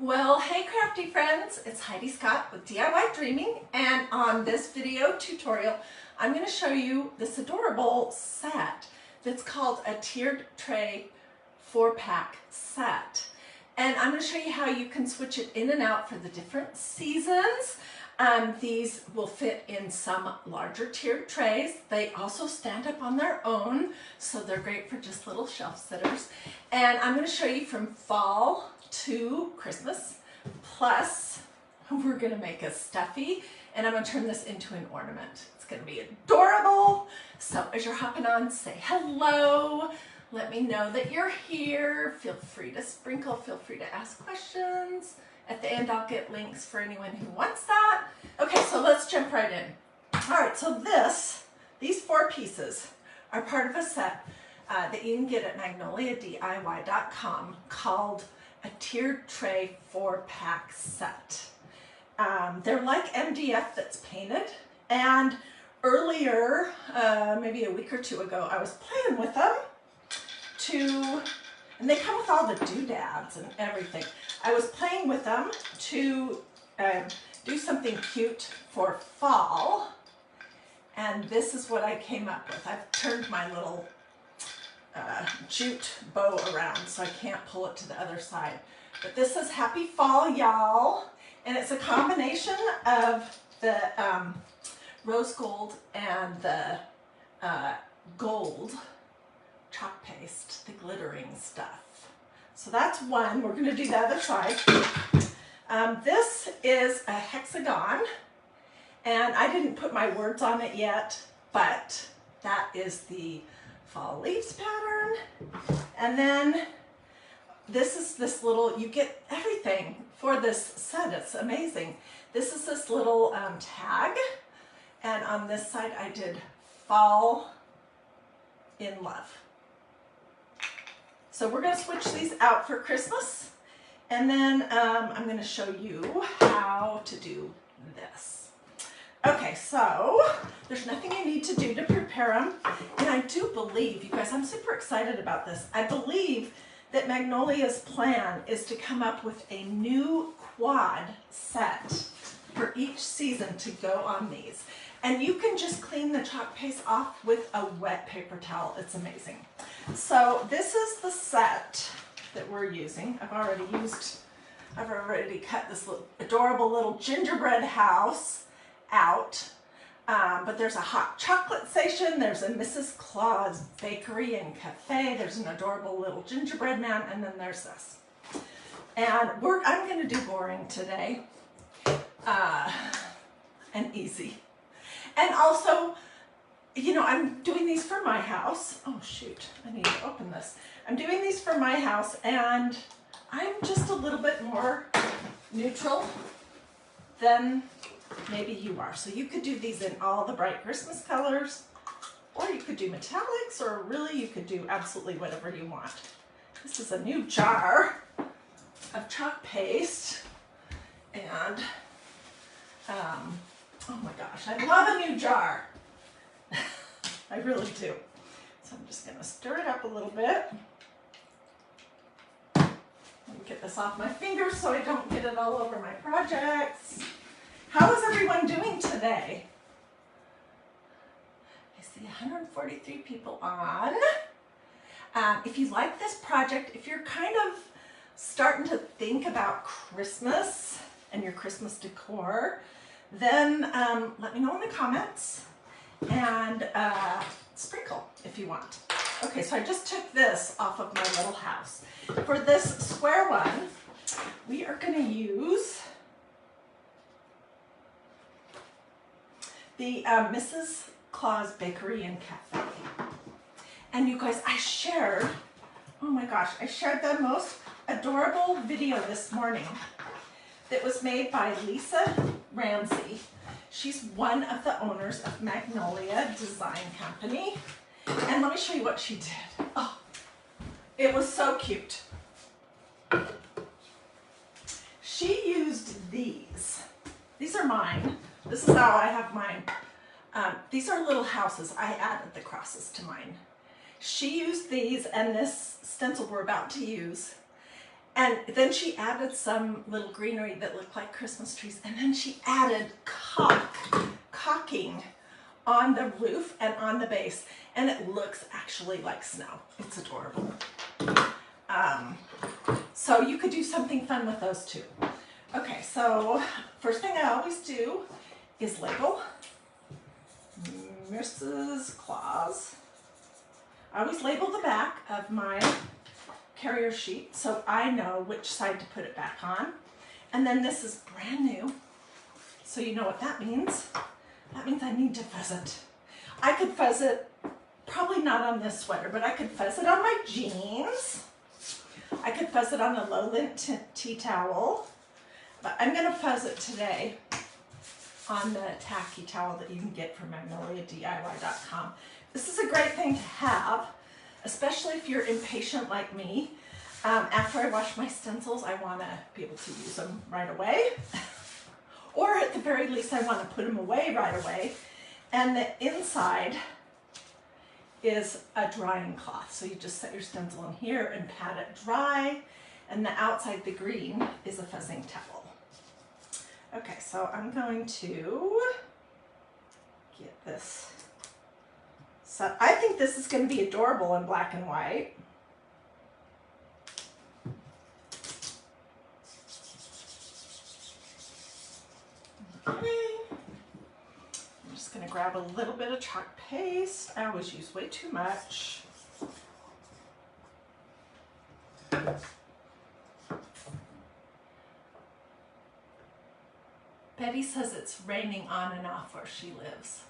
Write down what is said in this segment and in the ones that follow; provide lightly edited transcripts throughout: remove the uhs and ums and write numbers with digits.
Well, hey crafty friends, it's Hiedi Scott with DiyDreaming, and on this video tutorial I'm going to show you this adorable set that's called a tiered tray 4-pack set. And I'm going to show you how you can switch it in and out for the different seasons. These will fit in some larger tiered trays. They also stand up on their own, so they're great for just little shelf sitters. And I'm going to show you from fall to Christmas, plus we're going to make a stuffy, and I'm going to turn this into an ornament. It's going to be adorable. So as you're hopping on, say hello. Let me know that you're here. Feel free to sprinkle, feel free to ask questions. At the end, I'll get links for anyone who wants that. Okay, so let's jump right in. All right, so these 4 pieces are part of a set that you can get at magnoliadiy.com called a tiered tray 4-pack set. They're like MDF that's painted, and earlier, maybe a week or 2 ago, I was playing with them and they come with all the doodads and everything. I was playing with them to do something cute for fall, and this is what I came up with. I've turned my little jute bow around so I can't pull it to the other side. But this is Happy Fall, y'all, and it's a combination of the rose gold and the gold chalk paste, the glittering stuff. So that's one. We're going to do the other side. This is a hexagon, and I didn't put my words on it yet, but that is the fall leaves pattern. And then this is this little, you get everything for this set. It's amazing. This is this little tag, and on this side I did fall in love. So we're going to switch these out for Christmas, and then I'm going to show you how to do this. Okay, so there's nothing you need to do to prepare them, and I do believe, you guys, I'm super excited about this. I believe that Magnolia's plan is to come up with a new quad set for each season to go on these. And you can just clean the chalk paste off with a wet paper towel. It's amazing. So this is the set that we're using. I've already cut this little, adorable little gingerbread house out. But there's a hot chocolate station, there's a Mrs. Claus bakery and cafe, there's an adorable little gingerbread man, and then there's this. And I'm going to do boring today, and easy. And also, you know, I'm doing these for my house. Oh shoot, I need to open this. I'm doing these for my house, and I'm just a little bit more neutral than maybe you are. So you could do these in all the bright Christmas colors, or you could do metallics, or really you could do absolutely whatever you want. This is a new jar of chalk paste, and oh my gosh, I love a new jar. I really do. So I'm just going to stir it up a little bit. Let me get this off my fingers so I don't get it all over my projects. How is everyone doing today? I see 143 people on. If you like this project, if you're kind of starting to think about Christmas and your Christmas decor, then let me know in the comments, and sprinkle if you want. Okay, so I just took this off of my little house. For this square one, we are going to use the Mrs. Claus Bakery and Cafe. And you guys, oh my gosh, I shared the most adorable video this morning that was made by Lisa Ramsey. She's one of the owners of Magnolia Design Company. And let me show you what she did. Oh, it was so cute. She used these. These are mine. This is how I have mine. These are little houses. I added the crosses to mine. She used these and this stencil we're about to use, And then she added some little greenery that looked like Christmas trees. And then she added caulking on the roof and on the base. And it looks actually like snow. It's adorable. So you could do something fun with those too. Okay, so first thing I always do is label Mrs. Claus. I always label the back of my carrier sheet so I know which side to put it back on. And then this is brand new, so you know what that means. That means I need to fuzz it. I could fuzz it, probably not on this sweater, but I could fuzz it on my jeans. I could fuzz it on a low lint tea towel, but I'm gonna fuzz it today on the tacky towel that you can get from Magnolia, DIY.com. This is a great thing to have, especially if you're impatient like me. After I wash my stencils, I want to be able to use them right away. Or at the very least, I want to put them away right away. And the inside is a drying cloth. So you just set your stencil in here and pat it dry. And the outside, the green, is a fuzzing towel. Okay, so I'm going to get this. So I think this is going to be adorable in black and white. Okay. I'm just going to grab a little bit of chalk paste. I always use way too much. Betty says it's raining on and off where she lives.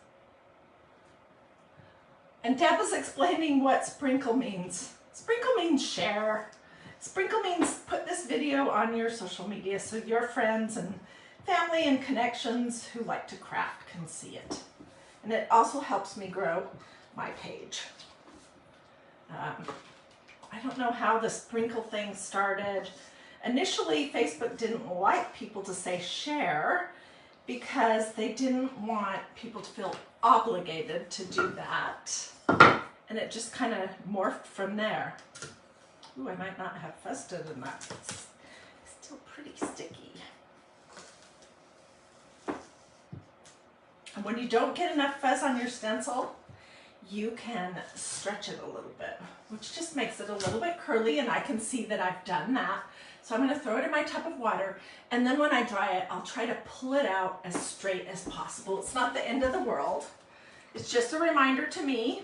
And Deb was explaining what sprinkle means. Sprinkle means share. Sprinkle means put this video on your social media so your friends and family and connections who like to craft can see it. And it also helps me grow my page. I don't know how the sprinkle thing started. Initially, Facebook didn't like people to say share because they didn't want people to feel obligated to do that. And it just kind of morphed from there. Ooh, I might not have fuzzed it enough. It's still pretty sticky. And when you don't get enough fuzz on your stencil, you can stretch it a little bit, which just makes it a little bit curly, and I can see that I've done that. So I'm going to throw it in my tub of water, and then when I dry it, I'll try to pull it out as straight as possible. It's not the end of the world. It's just a reminder to me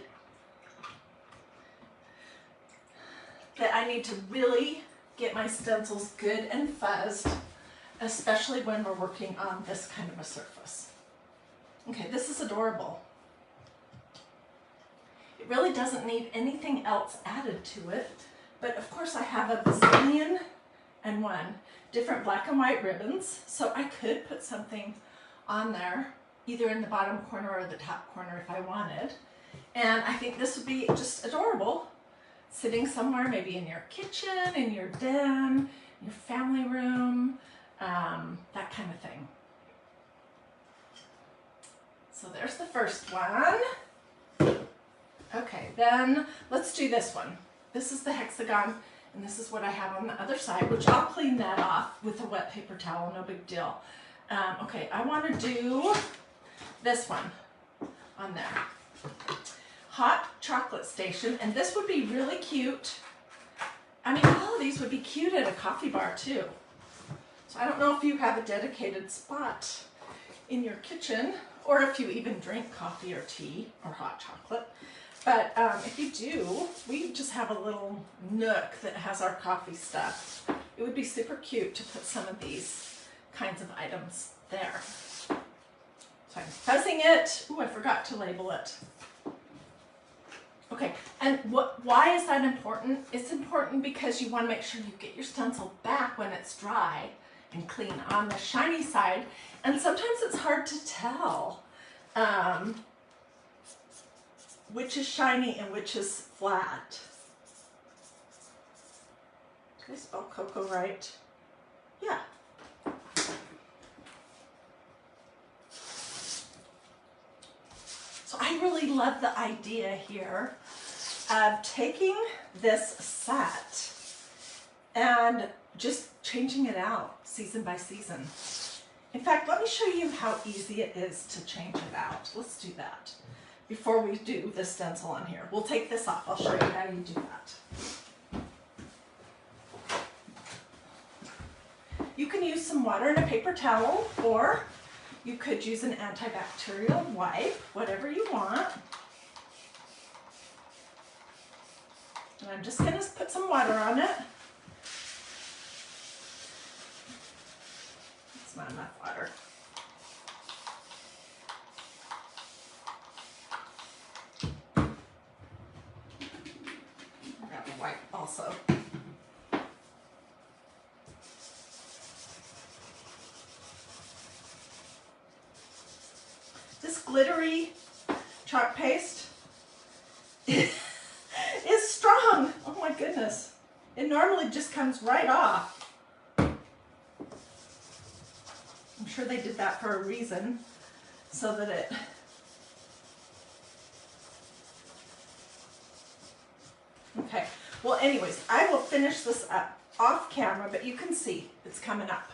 that I need to really get my stencils good and fuzzed, especially when we're working on this kind of a surface. Okay, this is adorable. It really doesn't need anything else added to it, but of course I have a bazillion and one different black and white ribbons, so I could put something on there, either in the bottom corner or the top corner if I wanted. And I think this would be just adorable, sitting somewhere, maybe in your kitchen, in your den, in your family room, that kind of thing. So there's the first one. Okay, then let's do this one. This is the hexagon, and this is what I have on the other side, which I'll clean that off with a wet paper towel, no big deal. Okay, I want to do this one on there. Hot chocolate station, and this would be really cute. I mean, all of these would be cute at a coffee bar too. So I don't know if you have a dedicated spot in your kitchen, or if you even drink coffee or tea or hot chocolate. But if you do, we just have a little nook that has our coffee stuff. It would be super cute to put some of these kinds of items there. So I'm fuzzing it. Ooh, I forgot to label it. Okay, and why is that important? It's important because you want to make sure you get your stencil back when it's dry and clean on the shiny side. And sometimes it's hard to tell which is shiny and which is flat. Did I spell cocoa right? Yeah. So I really love the idea here of taking this set and just changing it out season by season. In fact, let me show you how easy it is to change it out. Let's do that before we do the stencil on here. We'll take this off. I'll show you how you do that. You can use some water and a paper towel, or you could use an antibacterial wipe, whatever you want. And I'm just going to put some water on it. It's not enough water. Grab a wipe also. This glittery chalk paste is strong. Oh my goodness. It normally just comes right off. I'm sure they did that for a reason, so that it... Okay, well anyways, I will finish this up off camera, but you can see it's coming up.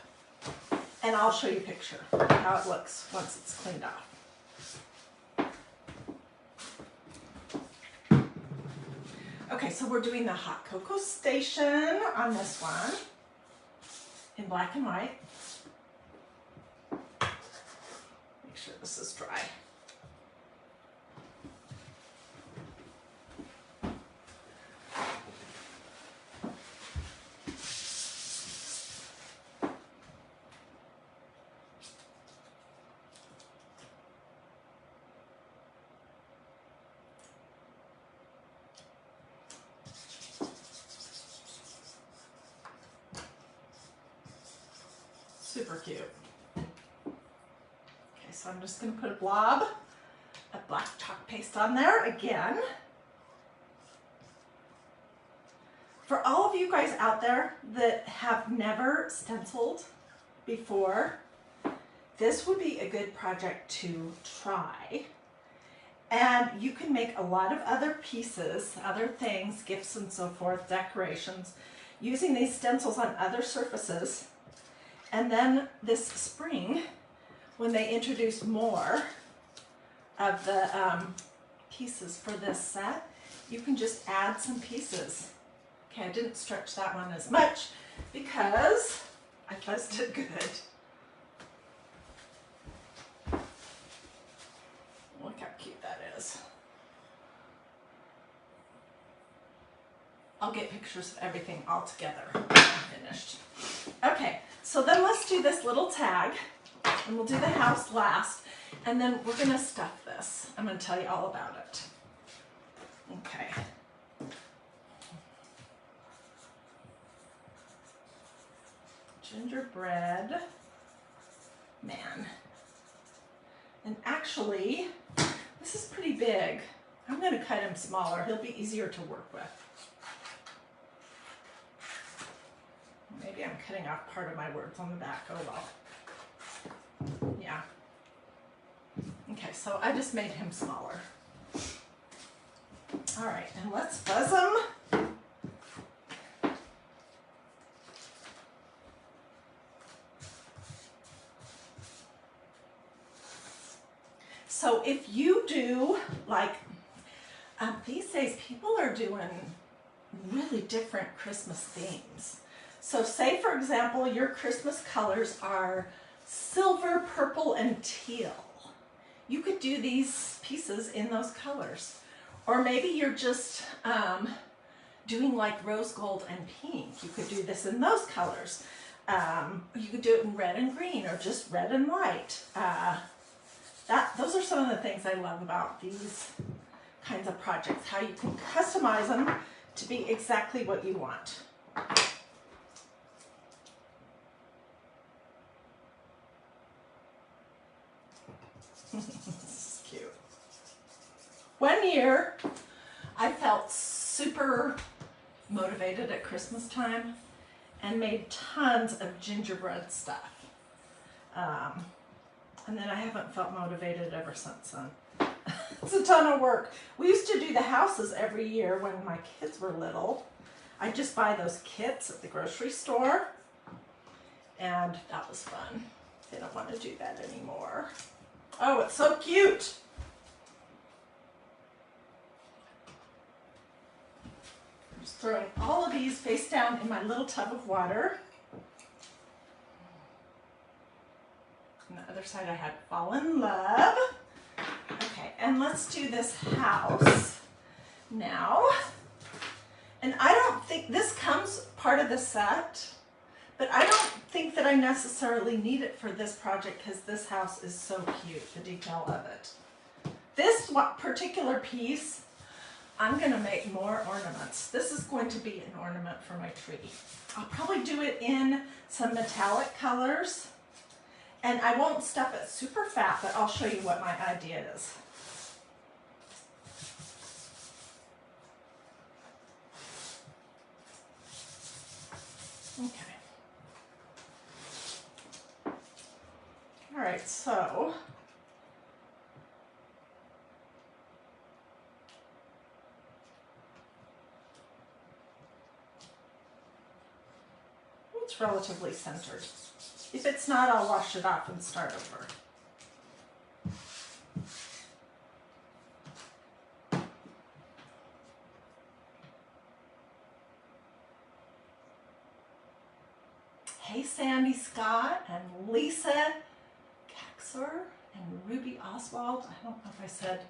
And I'll show you a picture of how it looks once it's cleaned off. Okay, so we're doing the hot cocoa station on this one in black and white. Make sure this is dry. Super cute. Okay, so I'm just going to put a blob of black chalk paste on there again. For all of you guys out there that have never stenciled before, this would be a good project to try. And you can make a lot of other pieces, other things, gifts and so forth, decorations, using these stencils on other surfaces. And then this spring, when they introduce more of the pieces for this set, you can just add some pieces. Okay, I didn't stretch that one as much because I fuzzed it good. Look how cute that is. I'll get pictures of everything all together when I'm finished. Okay, so then let's do this little tag, and we'll do the house last, and then we're going to stuff this. I'm going to tell you all about it. Okay. Gingerbread man. And actually, this is pretty big. I'm going to cut him smaller. He'll be easier to work with. Maybe I'm cutting off part of my words on the back. Oh well. Yeah. Okay, so I just made him smaller. All right, and let's fuzz him. So if you do, like, these days people are doing really different Christmas themes. So say, for example, your Christmas colors are silver, purple, and teal. You could do these pieces in those colors. Or maybe you're just doing like rose gold and pink. You could do this in those colors. You could do it in red and green, or just red and white. Those are some of the things I love about these kinds of projects, how you can customize them to be exactly what you want. This is cute. One year, I felt super motivated at Christmas time and made tons of gingerbread stuff. And then I haven't felt motivated ever since then. It's a ton of work. We used to do the houses every year when my kids were little. I just buy those kits at the grocery store, and that was fun. They don't want to do that anymore. Oh, it's so cute. I'm just throwing all of these face down in my little tub of water. On the other side I had Fall in Love. Okay, and let's do this house now. And I don't think this comes part of the set, but I don't think that I necessarily need it for this project because this house is so cute, the detail of it. This particular piece, I'm going to make more ornaments. This is going to be an ornament for my tree. I'll probably do it in some metallic colors, and I won't stuff it super fat, but I'll show you what my idea is. Okay. All right, so it's relatively centered. If it's not, I'll wash it off and start over. Hey, Hiedi Scott and Lisa Caxer and Ruby Oswald. I don't know if I said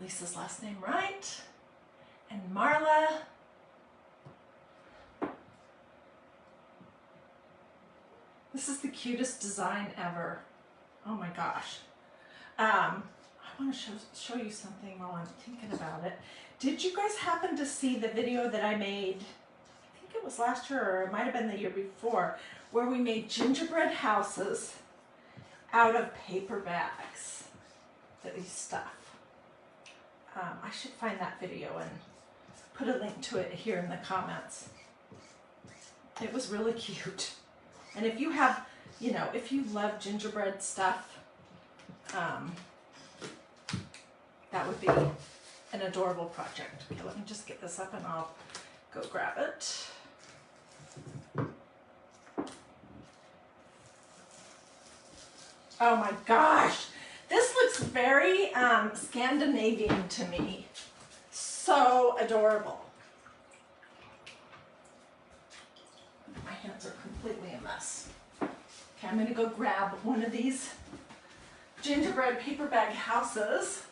Lisa's last name right. And Marla. This is the cutest design ever. Oh my gosh. I want to show you something while I'm thinking about it. Did you guys happen to see the video that I made? I think it was last year, or it might have been the year before, where we made gingerbread houses out of paper bags that we stuff. I should find that video and put a link to it here in the comments. It was really cute. And if you have, you know, if you love gingerbread stuff, that would be an adorable project. Okay, let me just get this up and I'll go grab it. Oh my gosh, this looks very Scandinavian to me. So adorable. My hands are completely a mess. Okay, I'm gonna go grab one of these gingerbread paper bag houses.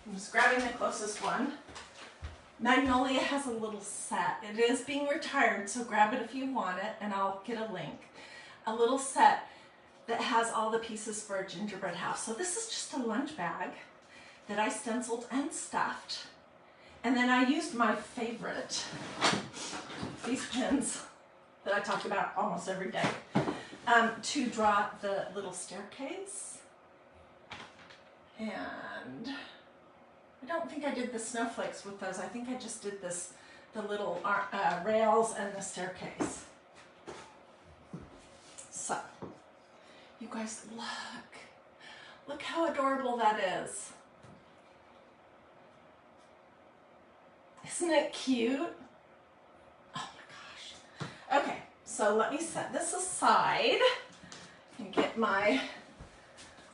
I'm just grabbing the closest one. Magnolia has a little set. It is being retired, so grab it if you want it, and I'll get a link. A little set that has all the pieces for a gingerbread house. So this is just a lunch bag that I stenciled and stuffed. And then I used my favorite, these pins that I talk about almost every day, to draw the little staircase. And I don't think I did the snowflakes with those. I think I just did this, the little rails and the staircase. So, you guys look how adorable that is. Isn't it cute? Oh my gosh. Okay, so let me set this aside and get my,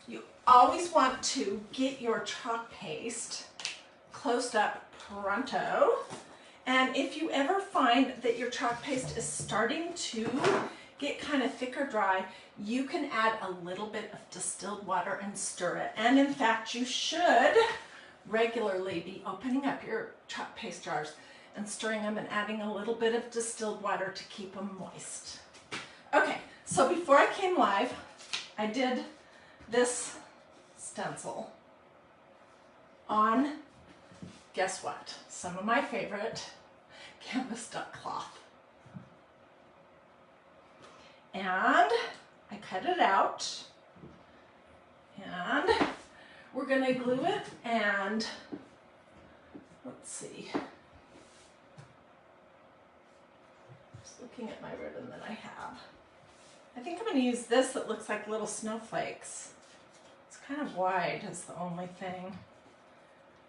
you always want to get your chalk paste closed up pronto. And if you ever find that your chalk paste is starting to get kind of thick or dry, you can add a little bit of distilled water and stir it. And in fact, you should regularly be opening up your chalk paste jars and stirring them and adding a little bit of distilled water to keep them moist. Okay, so before I came live, I did this stencil on, guess what? Some of my favorite canvas duck cloth. And I cut it out, and we're gonna glue it, and let's see. Just looking at my ribbon that I have. I think I'm gonna use this that looks like little snowflakes. It's kind of wide is the only thing,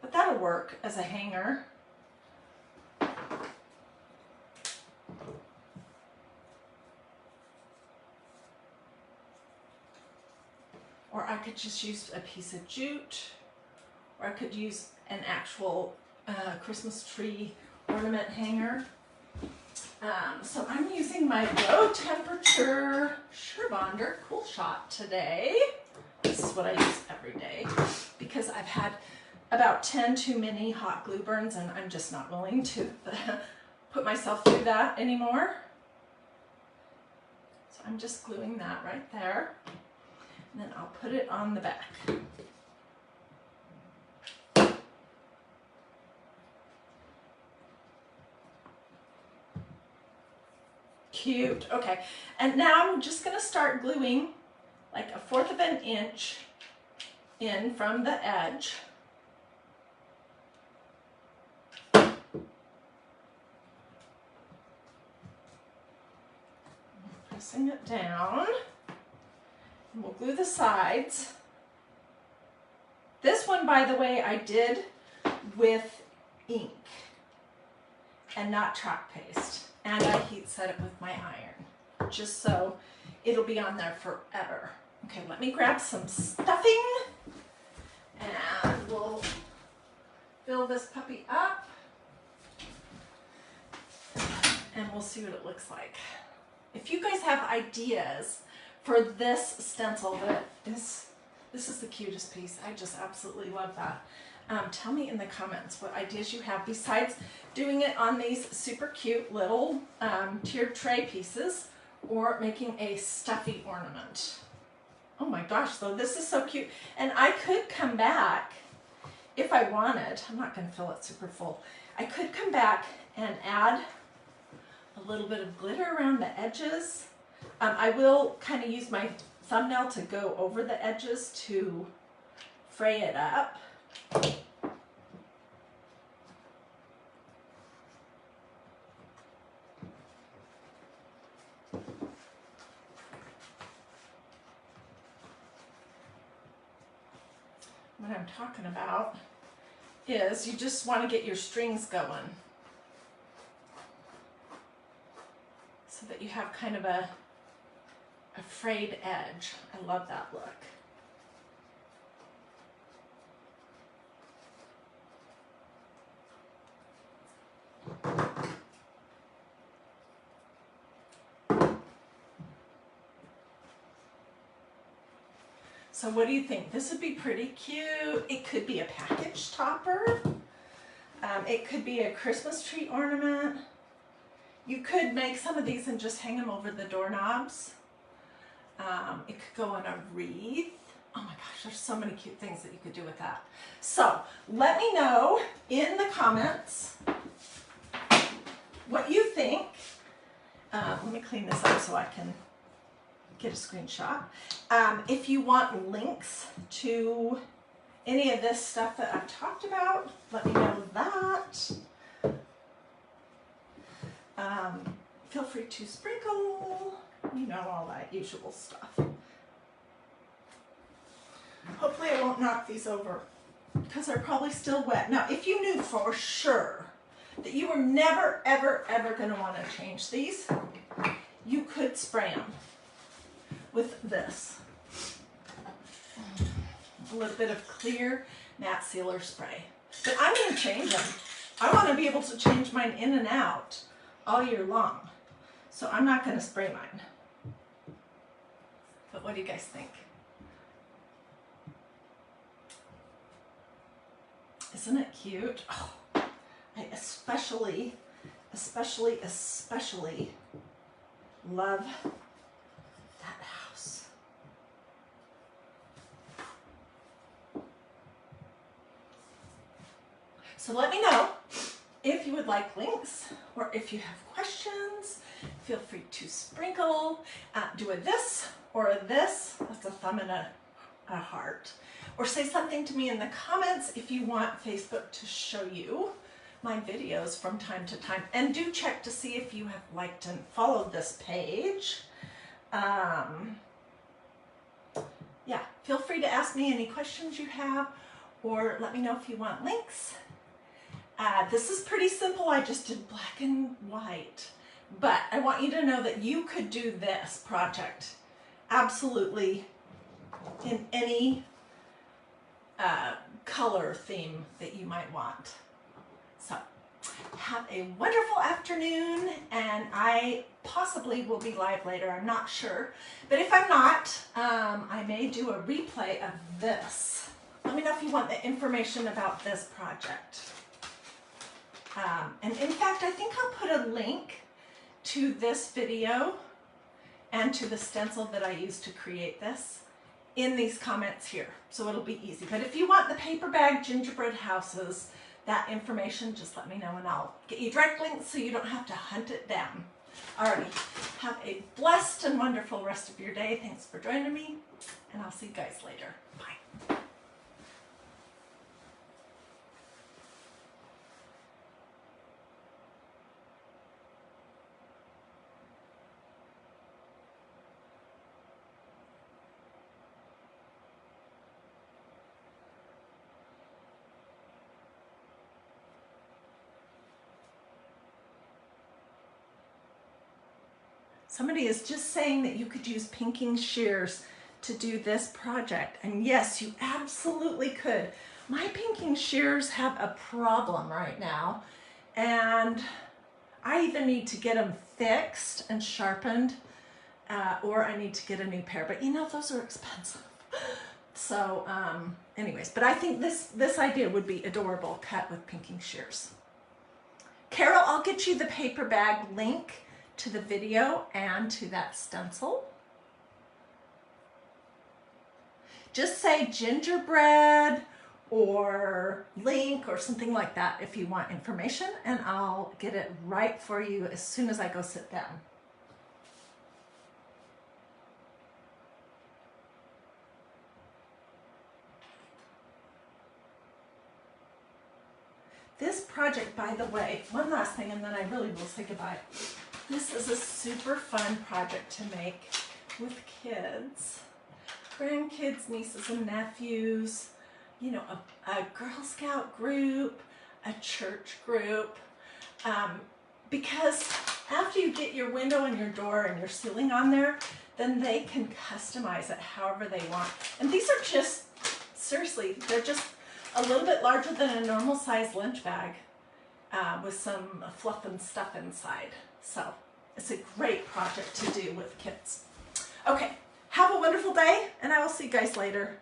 but that'll work as a hanger. or I could just use a piece of jute, or I could use an actual Christmas tree ornament hanger. So I'm using my low temperature Surebonder Cool Shot today. This is what I use every day because I've had about 10 too many hot glue burns and I'm just not willing to put myself through that anymore. So I'm just gluing that right there. And then I'll put it on the back. Cute. Okay, and now I'm just going to start gluing like 1/4 of an inch in from the edge. Pressing it down. And we'll glue the sides. This one, by the way, I did with ink and not chalk paste. And I heat set it with my iron, just so it'll be on there forever. Okay, let me grab some stuffing and we'll fill this puppy up and we'll see what it looks like. If you guys have ideas for this stencil, this is the cutest piece. I just absolutely love that. Tell me in the comments what ideas you have besides doing it on these super cute little tiered tray pieces or making a stuffy ornament. Oh my gosh, though, this is so cute. And I could come back if I wanted. I'm not going to fill it super full. I could come back and add a little bit of glitter around the edges. I will kind of use my thumbnail to go over the edges to fray it up. What I'm talking about is you just want to get your strings going so that you have kind of a frayed edge. I love that look. So what do you think? This would be pretty cute. It could be a package topper. It could be a Christmas tree ornament. You could make some of these and just hang them over the doorknobs. It could go on a wreath. Oh my gosh, there's so many cute things that you could do with that. So let me know in the comments what you think. Let me clean this up so I can get a screenshot. If you want links to any of this stuff that I've talked about, let me know that. Feel free to sprinkle, you know, all that usual stuff. Hopefully I won't knock these over because they're probably still wet. Now, if you knew for sure that you were never, ever, ever going to want to change these, you could spray them with this. A little bit of clear matte sealer spray. But I'm going to change them. I want to be able to change mine in and out all year long. So I'm not going to spray mine. But what do you guys think? Isn't it cute? Oh, I especially love that house. So let me know if you would like links or if you have questions. Feel free to sprinkle, do a this or a this. That's a thumb and a heart. Or say something to me in the comments if you want Facebook to show you my videos from time to time. And do check to see if you have liked and followed this page. Yeah, feel free to ask me any questions you have or let me know if you want links. This is pretty simple. I just did black and white. But I want you to know that you could do this project absolutely in any color theme that you might want. So have a wonderful afternoon, and I possibly will be live later, I'm not sure. But if I'm not, I may do a replay of this. Let me know if you want the information about this project. And in fact, I think I'll put a link to this video and to the stencil that I used to create this in these comments here, so it'll be easy. But if you want the paper bag gingerbread houses, that information, just let me know and I'll get you direct links so you don't have to hunt it down. Alrighty, have a blessed and wonderful rest of your day. Thanks for joining me, and I'll see you guys later. Bye. Somebody is just saying that you could use pinking shears to do this project. And yes, you absolutely could. My pinking shears have a problem right now, and I either need to get them fixed and sharpened, or I need to get a new pair. But you know, those are expensive. So anyways, but I think this idea would be adorable, cut with pinking shears. Carol, I'll get you the paper bag link to the video and to that stencil. Just say gingerbread or link or something like that if you want information, and I'll get it right for you as soon as I go sit down. This project, by the way, one last thing and then I really will say goodbye. This is a super fun project to make with kids, grandkids, nieces and nephews, you know, a Girl Scout group, a church group, because after you get your window and your door and your ceiling on there, then they can customize it however they want. And these are just, seriously, they're just a little bit larger than a normal size lunch bag with some fluff and stuff inside. So it's a great project to do with kids. Okay, have a wonderful day, and I will see you guys later.